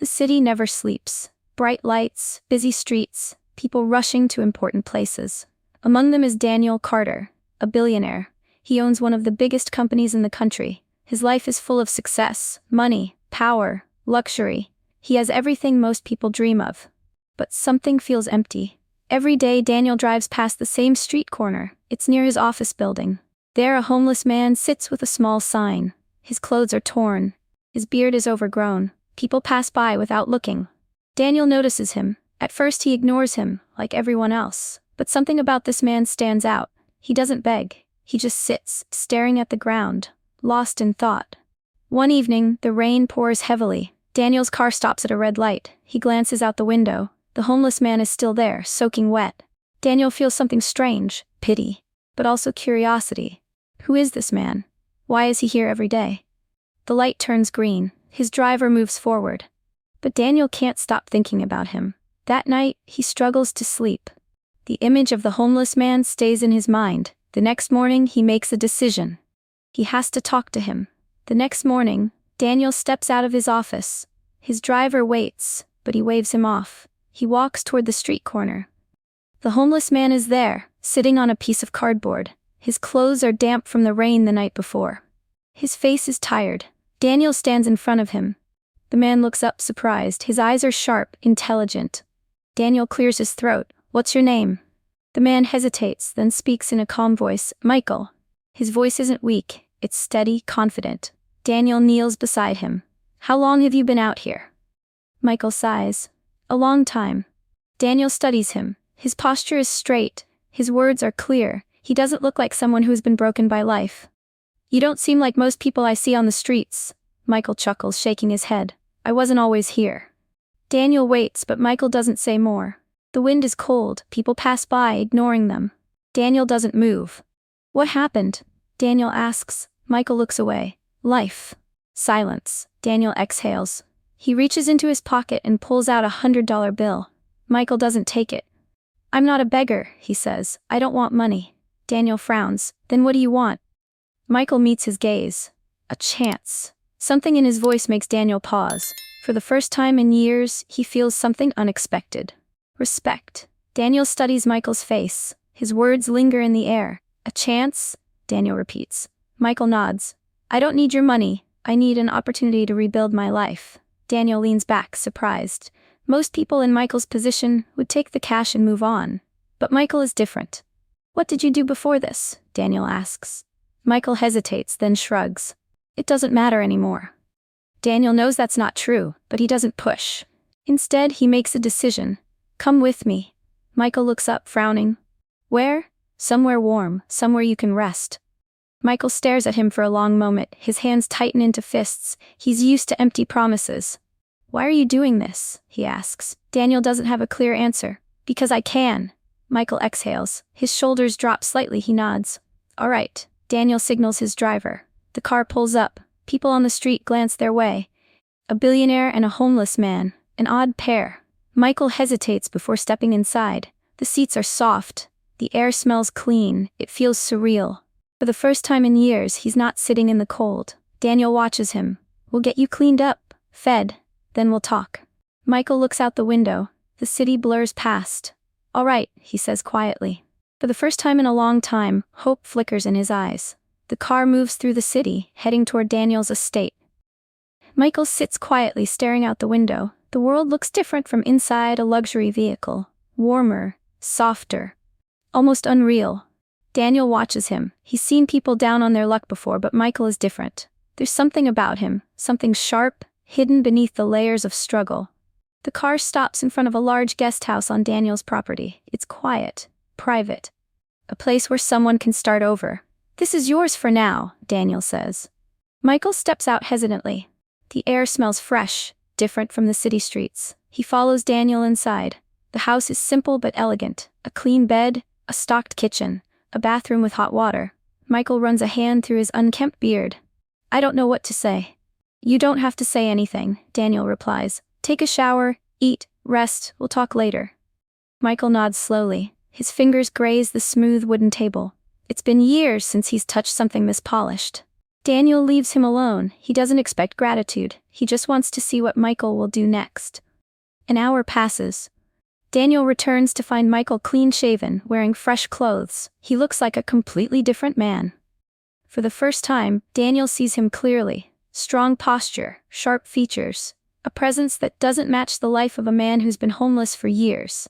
The city never sleeps. Bright lights, busy streets, people rushing to important places. Among them is Daniel Carter, a billionaire. He owns one of the biggest companies in the country. His life is full of success, money, power, luxury. He has everything most people dream of. But something feels empty. Every day Daniel drives past the same street corner. It's near his office building. There a homeless man sits with a small sign. His clothes are torn. His beard is overgrown. People pass by without looking. Daniel notices him. At first he ignores him, like everyone else. But something about this man stands out. He doesn't beg. He just sits, staring at the ground, lost in thought. One evening, the rain pours heavily. Daniel's car stops at a red light. He glances out the window. The homeless man is still there, soaking wet. Daniel feels something strange, pity, but also curiosity. Who is this man? Why is he here every day? The light turns green. His driver moves forward. But Daniel can't stop thinking about him. That night, he struggles to sleep. The image of the homeless man stays in his mind. The next morning, he makes a decision. He has to talk to him. The next morning, Daniel steps out of his office. His driver waits, but he waves him off. He walks toward the street corner. The homeless man is there, sitting on a piece of cardboard. His clothes are damp from the rain the night before. His face is tired. Daniel stands in front of him. The man looks up surprised. His eyes are sharp, intelligent. Daniel clears his throat. "What's your name?" The man hesitates, then speaks in a calm voice. "Michael." His voice isn't weak, it's steady, confident. Daniel kneels beside him. "How long have you been out here?" Michael sighs. "A long time." Daniel studies him. His posture is straight. His words are clear. He doesn't look like someone who's been broken by life. "You don't seem like most people I see on the streets." Michael chuckles, shaking his head. "I wasn't always here." Daniel waits, but Michael doesn't say more. The wind is cold. People pass by, ignoring them. Daniel doesn't move. "What happened?" Daniel asks. Michael looks away. "Life." Silence. Daniel exhales. He reaches into his pocket and pulls out $100 bill. Michael doesn't take it. "I'm not a beggar," he says. "I don't want money." Daniel frowns. "Then what do you want?" Michael meets his gaze. A chance. Something in his voice makes Daniel pause. For the first time in years, he feels something unexpected. Respect. Daniel studies Michael's face. His words linger in the air. "A chance?" Daniel repeats. Michael nods. "I don't need your money. I need an opportunity to rebuild my life." Daniel leans back, surprised. Most people in Michael's position would take the cash and move on. But Michael is different. "What did you do before this?" Daniel asks. Michael hesitates, then shrugs. "It doesn't matter anymore." Daniel knows that's not true, but he doesn't push. Instead, he makes a decision. "Come with me." Michael looks up, frowning. "Where?" "Somewhere warm, somewhere you can rest." Michael stares at him for a long moment. His hands tighten into fists. He's used to empty promises. "Why are you doing this?" he asks. Daniel doesn't have a clear answer. "Because I can." Michael exhales. His shoulders drop slightly. He nods. "All right." Daniel signals his driver. The car pulls up. People on the street glance their way. A billionaire and a homeless man. An odd pair. Michael hesitates before stepping inside. The seats are soft. The air smells clean. It feels surreal. For the first time in years, he's not sitting in the cold. Daniel watches him. "We'll get you cleaned up, fed, then we'll talk." Michael looks out the window. The city blurs past. "All right," he says quietly. For the first time in a long time, hope flickers in his eyes. The car moves through the city, heading toward Daniel's estate. Michael sits quietly, staring out the window. The world looks different from inside a luxury vehicle. Warmer, softer, almost unreal. Daniel watches him. He's seen people down on their luck before, but Michael is different. There's something about him, something sharp, hidden beneath the layers of struggle. The car stops in front of a large guest house on Daniel's property. It's quiet, private. A place where someone can start over. "This is yours for now," Daniel says. Michael steps out hesitantly. The air smells fresh, different from the city streets. He follows Daniel inside. The house is simple but elegant. A clean bed, a stocked kitchen, a bathroom with hot water. Michael runs a hand through his unkempt beard. "I don't know what to say." "You don't have to say anything," Daniel replies. "Take a shower, eat, rest, we'll talk later." Michael nods slowly. His fingers graze the smooth wooden table. It's been years since he's touched something this polished. Daniel leaves him alone. He doesn't expect gratitude. He just wants to see what Michael will do next. An hour passes. Daniel returns to find Michael clean-shaven, wearing fresh clothes. He looks like a completely different man. For the first time, Daniel sees him clearly. Strong posture, sharp features, a presence that doesn't match the life of a man who's been homeless for years.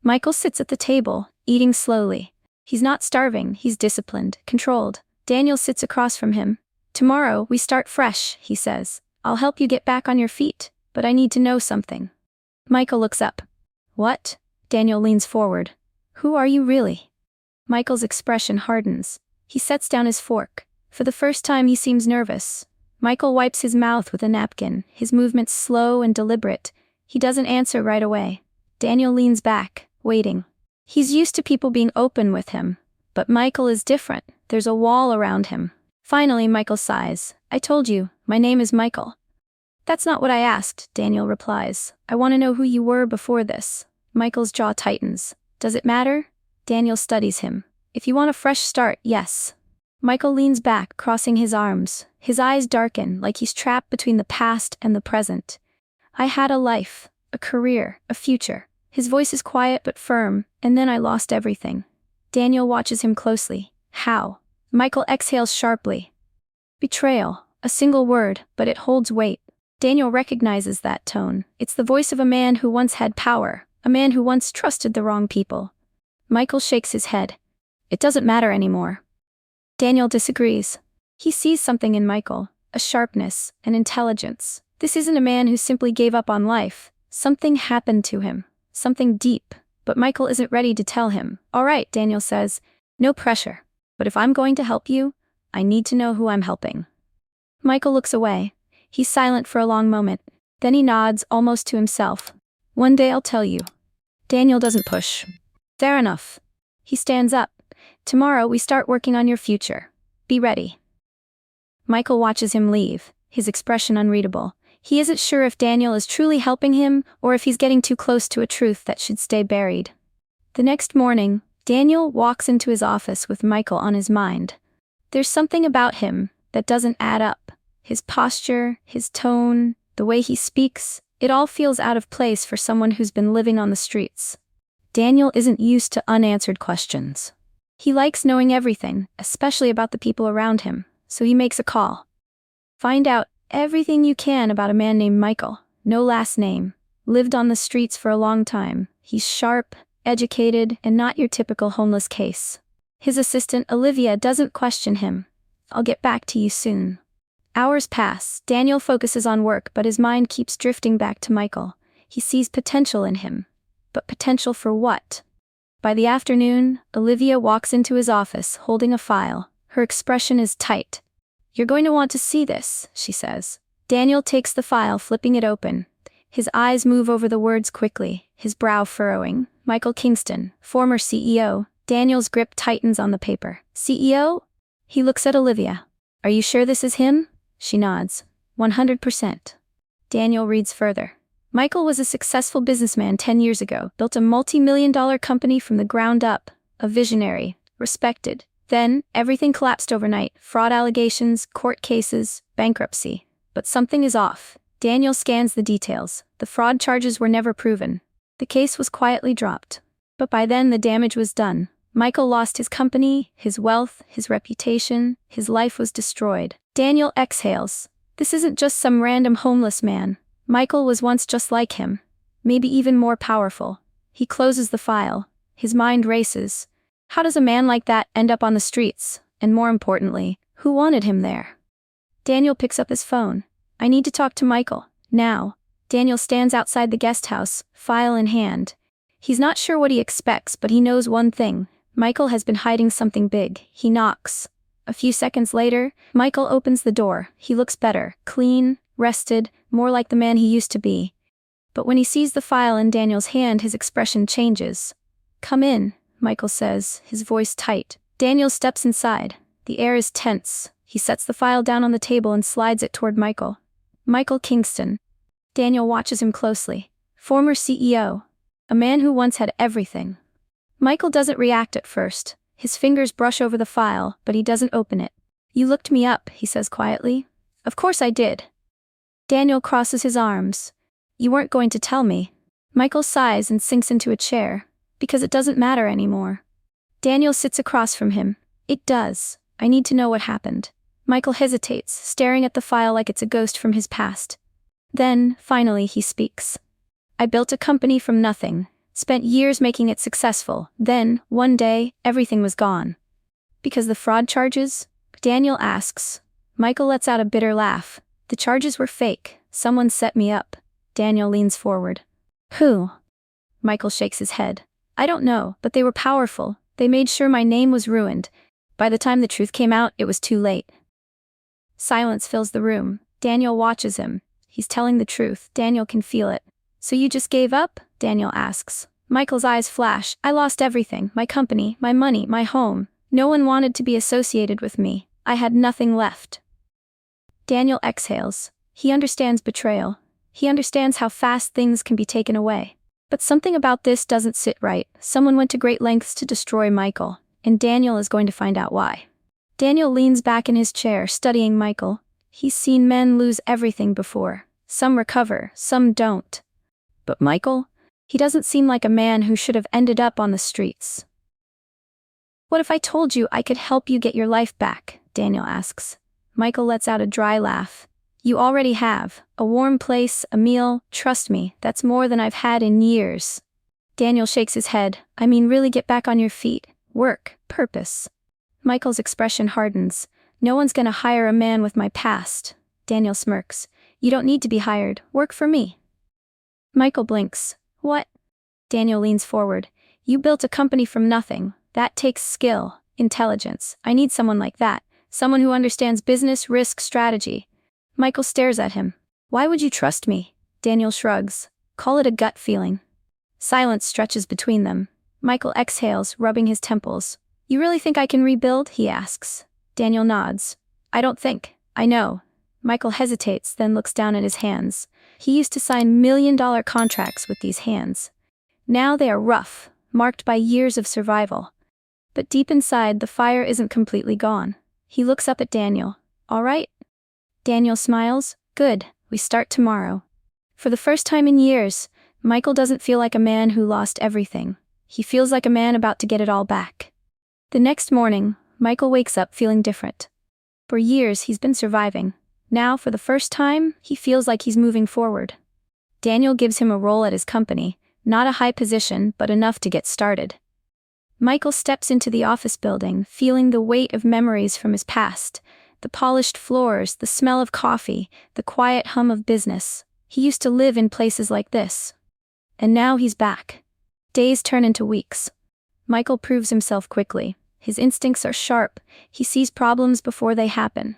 Michael sits at the table, eating slowly. He's not starving, he's disciplined, controlled. Daniel sits across from him. "Tomorrow, we start fresh," he says. "I'll help you get back on your feet, but I need to know something." Michael looks up. "What?" Daniel leans forward. "Who are you really?" Michael's expression hardens. He sets down his fork. For the first time he seems nervous. Michael wipes his mouth with a napkin, his movements slow and deliberate. He doesn't answer right away. Daniel leans back, waiting. He's used to people being open with him. But Michael is different. There's a wall around him. Finally, Michael sighs. "I told you, my name is Michael." "That's not what I asked," Daniel replies. "I want to know who you were before this." Michael's jaw tightens. "Does it matter?" Daniel studies him. "If you want a fresh start, yes." Michael leans back, crossing his arms. His eyes darken, like he's trapped between the past and the present. "I had a life, a career, a future." His voice is quiet but firm, "and then I lost everything." Daniel watches him closely. "How?" Michael exhales sharply. "Betrayal. A single word, but it holds weight." Daniel recognizes that tone. It's the voice of a man who once had power, a man who once trusted the wrong people. Michael shakes his head. "It doesn't matter anymore." Daniel disagrees. He sees something in Michael, a sharpness, an intelligence. This isn't a man who simply gave up on life. Something happened to him, something deep, but Michael isn't ready to tell him. "All right," Daniel says, "no pressure. But if I'm going to help you, I need to know who I'm helping." Michael looks away. He's silent for a long moment. Then he nods, almost to himself. "One day I'll tell you." Daniel doesn't push. "Fair enough." He stands up. "Tomorrow we start working on your future. Be ready." Michael watches him leave, his expression unreadable. He isn't sure if Daniel is truly helping him or if he's getting too close to a truth that should stay buried. The next morning, Daniel walks into his office with Michael on his mind. There's something about him that doesn't add up. His posture, his tone, the way he speaks, it all feels out of place for someone who's been living on the streets. Daniel isn't used to unanswered questions. He likes knowing everything, especially about the people around him, so he makes a call. "Find out everything you can about a man named Michael, no last name, lived on the streets for a long time. He's sharp, educated, and not your typical homeless case." His assistant, Olivia, doesn't question him. "I'll get back to you soon." Hours pass. Daniel focuses on work, but his mind keeps drifting back to Michael. He sees potential in him. But potential for what? By the afternoon, Olivia walks into his office, holding a file. Her expression is tight. "You're going to want to see this," she says. Daniel takes the file, flipping it open. His eyes move over the words quickly, his brow furrowing. "Michael Kingston, former CEO." Daniel's grip tightens on the paper. "CEO?" He looks at Olivia. "Are you sure this is him?" She nods. 100%. Daniel reads further. "Michael was a successful businessman 10 years ago, built a multi-million-dollar company from the ground up, a visionary, respected. Then, everything collapsed overnight, fraud allegations, court cases, bankruptcy. But something is off." Daniel scans the details. The fraud charges were never proven. The case was quietly dropped. But by then the damage was done. Michael lost his company, his wealth, his reputation, his life was destroyed. Daniel exhales. This isn't just some random homeless man. Michael was once just like him. Maybe even more powerful. He closes the file. His mind races. How does a man like that end up on the streets? And more importantly, who wanted him there? Daniel picks up his phone. "I need to talk to Michael. Now." Daniel stands outside the guest house, file in hand. He's not sure what he expects, but he knows one thing. Michael has been hiding something big. He knocks. A few seconds later, Michael opens the door. He looks better, clean, rested, more like the man he used to be. But when he sees the file in Daniel's hand, his expression changes. "Come in," Michael says, his voice tight. Daniel steps inside. The air is tense. He sets the file down on the table and slides it toward Michael. "Michael Kingston." Daniel watches him closely. Former CEO. A man who once had everything. Michael doesn't react at first. His fingers brush over the file, but he doesn't open it. You looked me up, he says quietly. Of course I did. Daniel crosses his arms. You weren't going to tell me. Michael sighs and sinks into a chair. Because it doesn't matter anymore. Daniel sits across from him. It does. I need to know what happened. Michael hesitates, staring at the file like it's a ghost from his past. Then, finally, he speaks. I built a company from nothing, spent years making it successful. Then, one day, everything was gone. Because the fraud charges? Daniel asks. Michael lets out a bitter laugh. The charges were fake. Someone set me up. Daniel leans forward. Who? Michael shakes his head. I don't know, but they were powerful. They made sure my name was ruined. By the time the truth came out, it was too late. Silence fills the room. Daniel watches him. He's telling the truth. Daniel can feel it. So you just gave up? Daniel asks. Michael's eyes flash. I lost everything. My company, my money, my home. No one wanted to be associated with me. I had nothing left. Daniel exhales. He understands betrayal. He understands how fast things can be taken away. But something about this doesn't sit right. Someone went to great lengths to destroy Michael, and Daniel is going to find out why. Daniel leans back in his chair, studying Michael. He's seen men lose everything before. Some recover, some don't. But Michael? He doesn't seem like a man who should have ended up on the streets. What if I told you I could help you get your life back? Daniel asks. Michael lets out a dry laugh. You already have. A warm place, a meal, trust me, that's more than I've had in years. Daniel shakes his head. I mean, really get back on your feet. Work, purpose. Michael's expression hardens. No one's gonna hire a man with my past. Daniel smirks. You don't need to be hired. Work for me. Michael blinks. What? Daniel leans forward. You built a company from nothing. That takes skill, intelligence. I need someone like that. Someone who understands business, risk, strategy. Michael stares at him. Why would you trust me? Daniel shrugs. Call it a gut feeling. Silence stretches between them. Michael exhales, rubbing his temples. You really think I can rebuild? He asks. Daniel nods. I don't think. I know. Michael hesitates, then looks down at his hands. He used to sign million-dollar contracts with these hands. Now they are rough, marked by years of survival. But deep inside, the fire isn't completely gone. He looks up at Daniel. All right? Daniel smiles. Good, we start tomorrow. For the first time in years, Michael doesn't feel like a man who lost everything. He feels like a man about to get it all back. The next morning, Michael wakes up feeling different. For years, he's been surviving. Now, for the first time, he feels like he's moving forward. Daniel gives him a role at his company, not a high position, but enough to get started. Michael steps into the office building, feeling the weight of memories from his past. The polished floors, the smell of coffee, the quiet hum of business. He used to live in places like this. And now he's back. Days turn into weeks. Michael proves himself quickly. His instincts are sharp. He sees problems before they happen.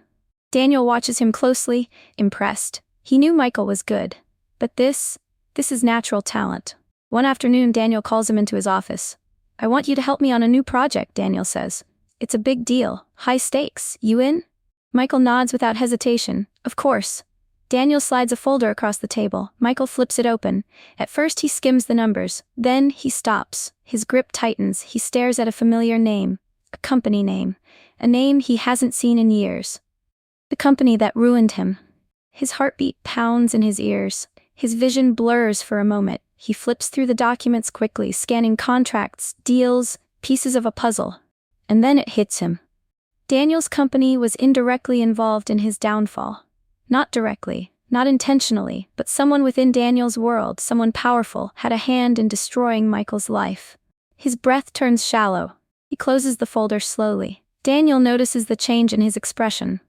Daniel watches him closely, impressed. He knew Michael was good. But this is natural talent. One afternoon, Daniel calls him into his office. I want you to help me on a new project, Daniel says. It's a big deal. High stakes. You in? Michael nods without hesitation. Of course. Daniel slides a folder across the table. Michael flips it open. At first he skims the numbers. Then he stops. His grip tightens. He stares at a familiar name. A company name. A name he hasn't seen in years. The company that ruined him. His heartbeat pounds in his ears. His vision blurs for a moment. He flips through the documents quickly, scanning contracts, deals, pieces of a puzzle. And then it hits him. Daniel's company was indirectly involved in his downfall. Not directly, not intentionally, but someone within Daniel's world, someone powerful, had a hand in destroying Michael's life. His breath turns shallow. He closes the folder slowly. Daniel notices the change in his expression.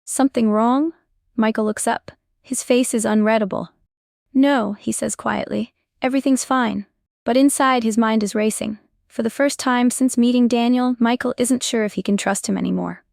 Something wrong? Michael looks up. His face is unreadable. No, he says quietly. Everything's fine. But inside his mind is racing. For the first time since meeting Daniel, Michael isn't sure if he can trust him anymore.